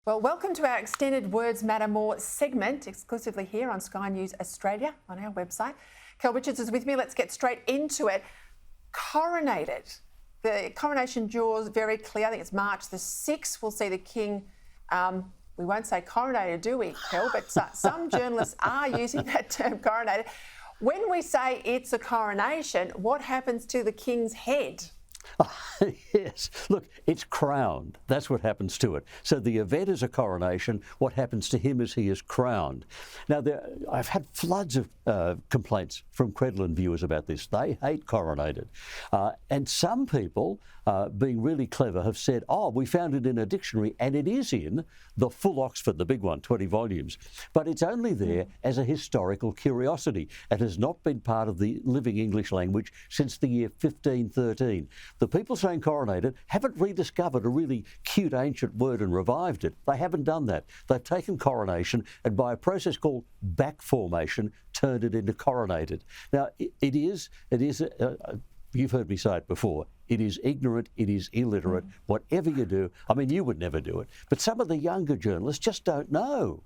Well, welcome to our extended Words Matter More segment, exclusively here on Sky News Australia on our website. Kel Richards is with me. Let's get straight into it. Coronated. The coronation draws very clear. I think it's March the 6th. We'll see the King. We won't say coronated, do we, Kel? But some journalists are using that term, coronated. When we say it's a coronation, what happens to the King's head? Yes, look, it's crowned. That's what happens to it. So the event is a coronation. What happens to him is he is crowned. Now, I've had floods of complaints from Credlin viewers about this. They hate coronated. And some people, being really clever, have said, oh, we found it in a dictionary, and it is in the full Oxford, the big one, 20 volumes. But it's only there as a historical curiosity. It has not been part of the living English language since the year 1513. The people saying coronated haven't rediscovered a really cute ancient word and revived it. They haven't done that. They've taken coronation and by a process called back formation turned it into coronated. Now, it is you've heard me say it before, it is ignorant, it is illiterate, whatever you do. I mean, you would never do it, but some of the younger journalists just don't know.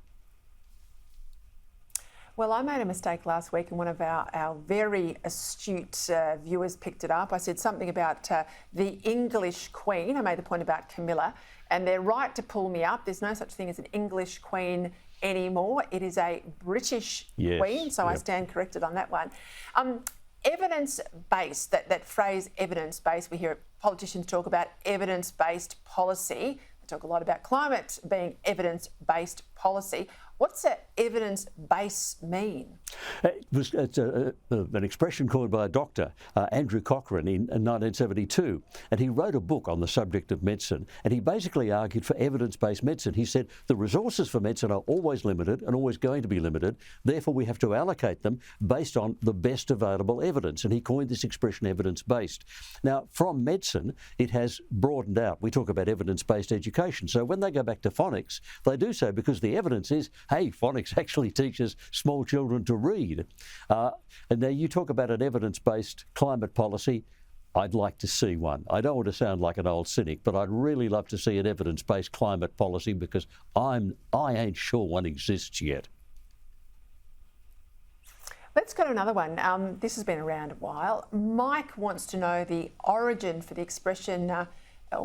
Well, I made a mistake last week and one of our very astute viewers picked it up. I said something about the English Queen. I made the point about Camilla, and they're right to pull me up. There's no such thing as an English Queen anymore. It is a British Queen, so I stand corrected on that one. Evidence-based, that phrase evidence-based, we hear politicians talk about evidence-based policy. They talk a lot about climate being evidence-based policy. What's that evidence-base mean? It's an expression coined by a doctor, Andrew Cochrane, in 1972. And he wrote a book on the subject of medicine. And he basically argued for evidence-based medicine. He said the resources for medicine are always limited and always going to be limited. Therefore, we have to allocate them based on the best available evidence. And he coined this expression evidence-based. Now, from medicine, it has broadened out. We talk about evidence-based education. So when they go back to phonics, they do so because the evidence is, hey, phonics actually teaches small children to read. And now you talk about an evidence-based climate policy. I'd like to see one. I don't want to sound like an old cynic, but I'd really love to see an evidence-based climate policy because I ain't sure one exists yet. Let's go to another one. This has been around a while. Mike wants to know the origin for the expression,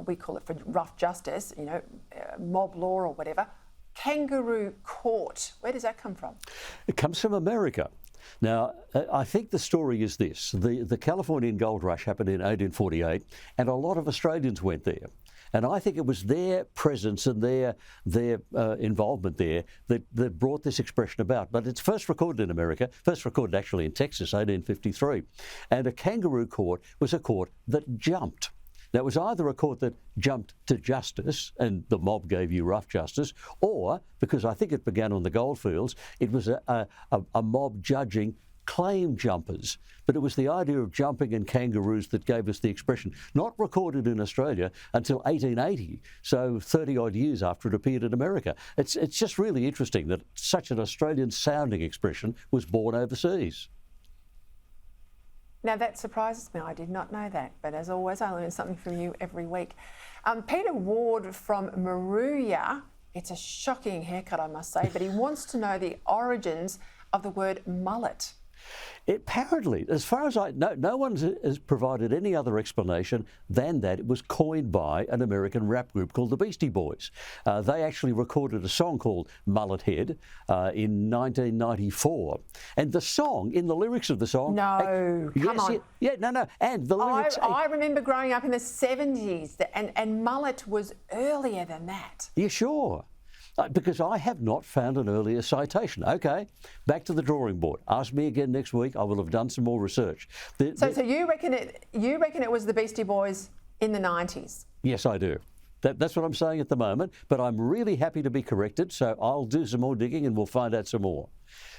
we call it for rough justice, mob law or whatever. Kangaroo court. Where does that come from? It comes from America. Now, I think the story is this. The Californian gold rush happened in 1848 and a lot of Australians went there. And I think it was their presence and their involvement there that brought this expression about. But it's first recorded in America, first recorded actually in Texas, 1853. And a kangaroo court was a court that jumped. Now, it was either a court that jumped to justice and the mob gave you rough justice, or, because I think it began on the goldfields, it was a mob judging claim jumpers. But it was the idea of jumping in kangaroos that gave us the expression, not recorded in Australia until 1880, so 30-odd years after it appeared in America. It's just really interesting that such an Australian-sounding expression was born overseas. Now, that surprises me. I did not know that. But as always, I learn something from you every week. Peter Ward from Maruya, it's a shocking haircut, I must say, but he wants to know the origins of the word mullet. Apparently, as far as I know, no one has provided any other explanation than that it was coined by an American rap group called the Beastie Boys. They actually recorded a song called Mullet Head in 1994. And the song, in the lyrics of the song... No, come on. And the lyrics... I remember growing up in the 70s and mullet was earlier than that. Yeah, sure. Because I have not found an earlier citation. Okay, back to the drawing board. Ask me again next week. I will have done some more research. So you reckon it was the Beastie Boys in the 90s? Yes, I do. That's what I'm saying at the moment. But I'm really happy to be corrected. So I'll do some more digging and we'll find out some more.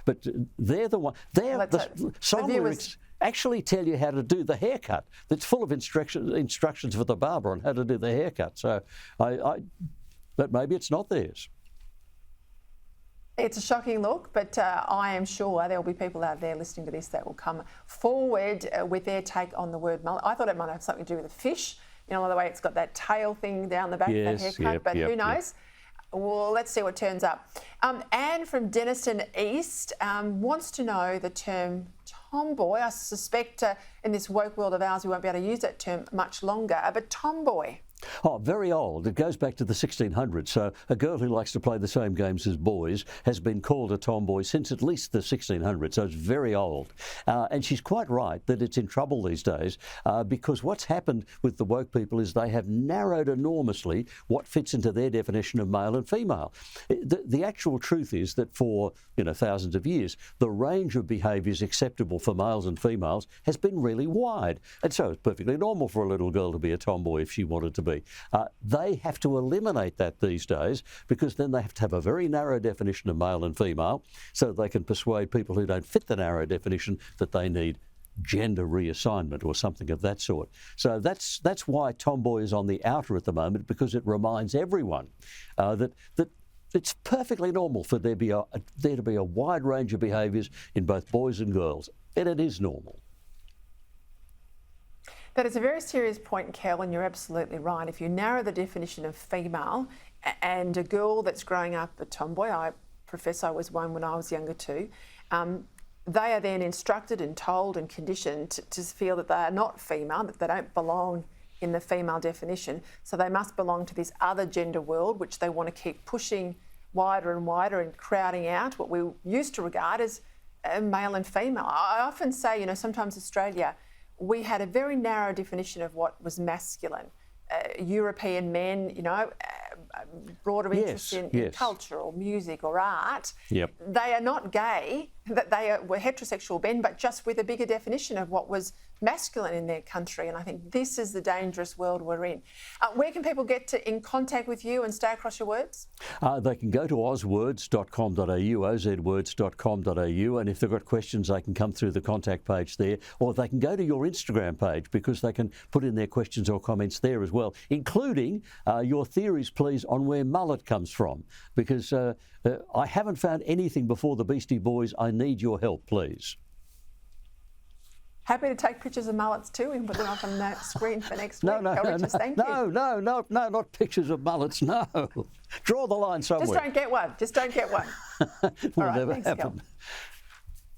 But they're the one. The song lyrics actually tell you how to do the haircut. That's full of instructions for the barber on how to do the haircut. So but maybe it's not theirs. It's a shocking look, but I am sure there will be people out there listening to this that will come forward with their take on the word mullet. I thought it might have something to do with a fish. The way it's got that tail thing down the back, that haircut, but who knows? Well, let's see what turns up. Anne from Denniston East wants to know the term tomboy. I suspect in this woke world of ours we won't be able to use that term much longer, but tomboy. Oh, very old. It goes back to the 1600s. So a girl who likes to play the same games as boys has been called a tomboy since at least the 1600s. So it's very old. And she's quite right that it's in trouble these days because what's happened with the woke people is they have narrowed enormously what fits into their definition of male and female. The actual truth is that for thousands of years, the range of behaviours acceptable for males and females has been really wide. And so it's perfectly normal for a little girl to be a tomboy if she wanted to be. They have to eliminate that these days because then they have to have a very narrow definition of male and female so they can persuade people who don't fit the narrow definition that they need gender reassignment or something of that sort. So that's why tomboy is on the outer at the moment, because it reminds everyone that it's perfectly normal for there to be a wide range of behaviours in both boys and girls, and it is normal. That is a very serious point, Kel, and you're absolutely right. If you narrow the definition of female and a girl that's growing up a tomboy, I profess I was one when I was younger too, they are then instructed and told and conditioned to feel that they are not female, that they don't belong in the female definition. So they must belong to this other gender world, which they want to keep pushing wider and wider and crowding out what we used to regard as male and female. I often say, sometimes Australia, we had a very narrow definition of what was masculine. European men, broader interest in culture or music or art. Yep. They are not gay, that were heterosexual men, but just with a bigger definition of what was masculine in their country. And I think this is the dangerous world we're in. Where can people get in contact with you and stay across your words? They can go to ozwords.com.au, ozwords.com.au, and if they've got questions, they can come through the contact page there, or they can go to your Instagram page because they can put in their questions or comments there as well, including your theories, please, on where mullet comes from, because I haven't found anything before the Beastie Boys. I need your help, please. Happy to take pictures of mullets too and put them up on that screen for next week. No, not pictures of mullets, no. Draw the line somewhere. Just don't get one. Will All right, never thanks, happen. Kel.